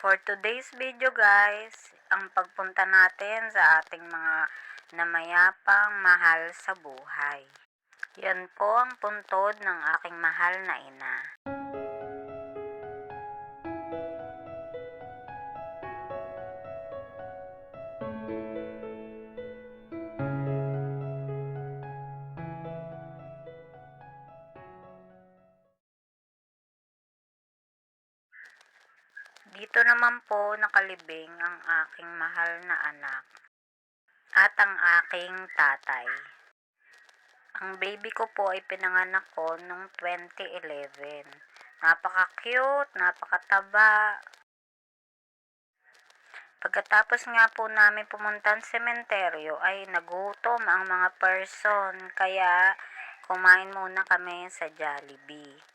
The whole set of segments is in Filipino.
For today's video guys, ang pagpunta natin sa ating mga namayapang mahal sa buhay. Yan po ang puntod ng aking mahal na ina. Dito naman po nakalibing ang aking mahal na anak at ang aking tatay. Ang baby ko po ay pinanganak ko noong 2011. Napaka-cute, napakataba. Pagkatapos nga po namin pumunta sa sementeryo ay nagutom ang mga person, kaya kumain muna kami sa Jollibee.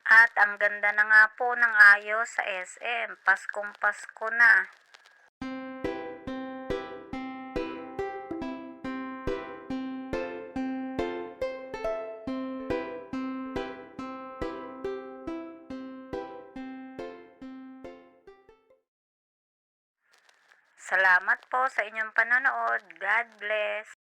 At ang ganda na nga po ng ayos sa SM, Paskong Pasko na. Salamat po sa inyong panonood. God bless.